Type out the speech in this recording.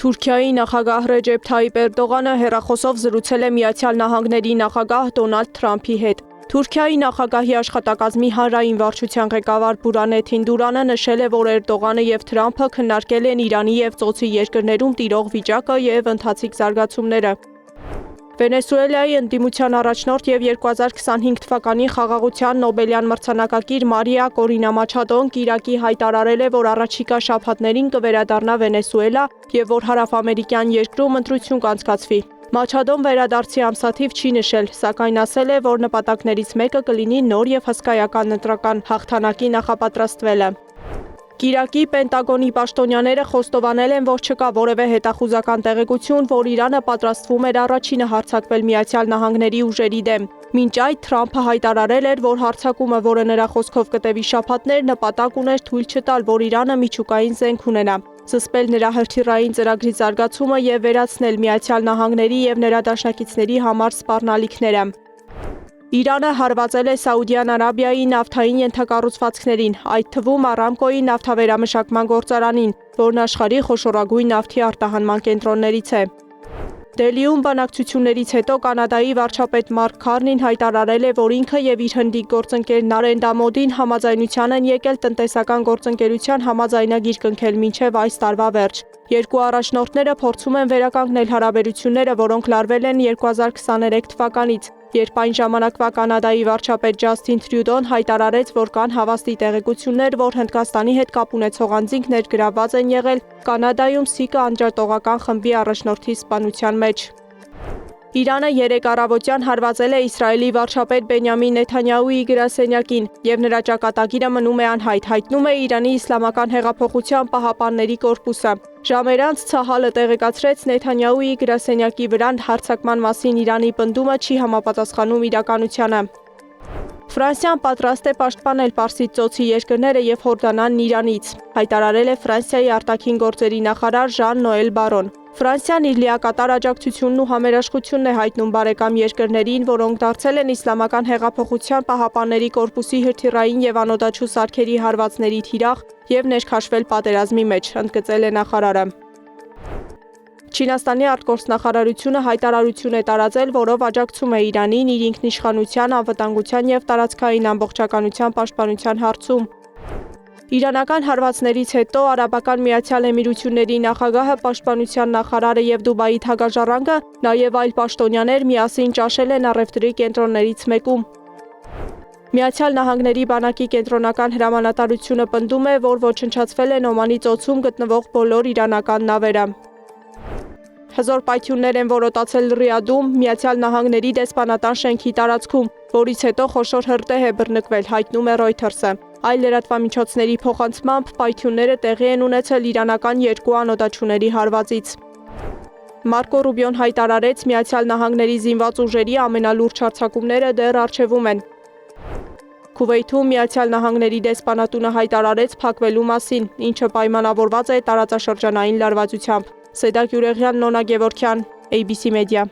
Թուրքիայի նախագահ Ռեջեփ Թայիպ Էրդողանը հեռախոսով զրուցել է Միացյալ Նահանգների նախագահ Դոնալդ Թրամփի հետ։ Թուրքիայի նախագահի աշխատակազմի հանրային վարչության ղեկավար Բուրանեթ Հինդուրանը նշել է, որ Էրդողանը եւ Թրամփը քննարկել են Իրանի եւ ծոցի երկրներում տիրող վիճակը եւ ընթացիկ զարգացումները։ Վենեսուելայի ընդդիմության առաջնորդ եւ 2025 թվականի խաղաղության Նոբելյան մրցանակակիր Մարիա Կորինա Մաչադոն Կիրակի հայտարարել է, որ առաջիկա շաբաթներին կվերադառնա Վենեսուելա եւ որ հարավամերիկյան երկրում ընտրություն կանցկացվի։ Մաչադոն վերադարձի ամսաթիվ չի նշել, սակայն ասել է, որ նպատակներից մեկը կլինի նոր եւ հսկայական ընտրական հաղթանակի նախապատրաստվելը։ Կիրակի Պենտագոնի պաշտոնյաները խոստովանել են, որ չկա որևէ հետախուզական տեղեկություն, որ Իրանը պատրաստվում էր առաջինը հարձակվել Միացյալ Նահանգների ուժերի դեմ։ Մինչ այդ Թրամփը հայտարարել էր, որ հարձակումը, որը նրա խոսքով կտևի շաբաթներ, նպատակ ուներ թույլ չտալ, որ Իրանը միջուկային զենք ունենա, զսպել նրա հրթիռային ծրագրի զարգացումը եւ վերացնել Միացյալ Նահանգների եւ նրա դաշնակիցների համար սպառնալիքները։ Իրանը հարվածել է Սաուդյան Արաբիայի նավթային ենթակառուցվածքներին, այդ թվում Արամկոյի նավթավերամշակման գործարանին, որն աշխարհի խոշորագույն նավթի արտահանման կենտրոններից է։ Դելիում բանակցություններից հետո Կանադայի վարչապետ Մարկ Քարնին հայտարարել է, որ ինքը եւ իր հնդիկ գործընկեր Նարենդա Մոդին համաձայնության են եկել տնտեսական գործընկերության համաձայնագիր կնքել մինչև այս տարվա վերջ։ Երկու առաջնորդները փորձում են վերականգնել հարաբերությունները, որոնք լարվել են 2023 թվականից, երբ այն ժամանակվա Կանադայի վարչապետ Ջասթին Թրյուդոն հայտարարեց, որ կան հավաստի տեղեկություններ, որ Հնդկաստանի հետ կապ ունեցող անձինք ներգրավված են եղել Կանադայում ՍԻԿ անջատողական խմբի առաջնորդի սպանության մեջ։ Իրանը երեկ առավոտյան հարվածել է Իսրայելի վարչապետ Բենյամին Նեթանյահուի գրասենյակին եւ նրա ճակատագիրը մնում է անհայտ, հայտնում է Իրանի Իսլամական հեղափոխության պահապանների կորպուսը։ Ժամեր անց Ցահալը տեղեկացրեց Նեթանյահուի գրասենյակի վրա հարձակման մասին Իրանի պնդումը չի համապատասխանում իրականությանը։ Ֆրանսիան պատրաստ է պաշտպանել Պարսից ծոցի երկրները եւ Հորդանանն Իրանից, հայտարարել է Ֆրանսիայի արտաքին գործերի նախարար Ժան-Նոել Բարոն։ Ֆրանսիան իր լիակատար աջակցությունն ու համերաշխությունն է հայտնում բարեկամ երկրներին, որոնք դարձել են Իսլամական հեղափոխության պահապանների կորպուսի հրթիռային եւ անօդաչու սարքերի հարվածների թիրախ եւ ներքաշվել պատերազմի մեջ, ընդգծել է նախարարը։ Չինաստանի արտգործնախարարությունը հայտարարություն է տարածել, որով աջակցում է Իրանին իր ինքնիշխանության, անվտանգության եւ տարածքային ամբողջականության պաշտպանության հարցում։ Իրանական հարվածներից հետո Արաբական Միացյալ Էմիրությունների նախագահը, պաշտպանության նախարարը եւ Դուբայի թագաժառանգը, նաեւ այլ պաշտոնյաներ միասին ճաշել են առևտրի կենտրոններից մեկում։ Միացյալ Նահանգների բանակի կենտրոնական հրամանատարությունը պնդում է, որ ոչնչացվել են Օմանի ծոցում գտնվող բոլոր իրանական նավերը։ Հզոր պայթյուններ են որոտացել Ռիադում, Միացյալ Նահանգների դեսպանատան շենքի տարածքում, որից հետո խոշոր հրդեհ է բռնկվել, հայտնում է Reuters-ը։ Այլ լրատվամիջոցների փոխանցմամբ պայթյունները տեղի են ունեցել իրանական երկու անօդաչուների հարվածից։ Մարկո Ռուբիոն հայտարարեց, Միացյալ Նահանգների զինված ուժերի ամենալուրջ հարձակումները դեռ առջևում են։ Քուվեյթում Միացյալ Նահանգների դեսպանատունը հայտարարեց փակվելու մասին, ինչը պայմանավորված է տարածաշրջանային լարվածությամբ։ Սեդա Գյուրեղյան, Նոնա Գևորգյան, ABC Media։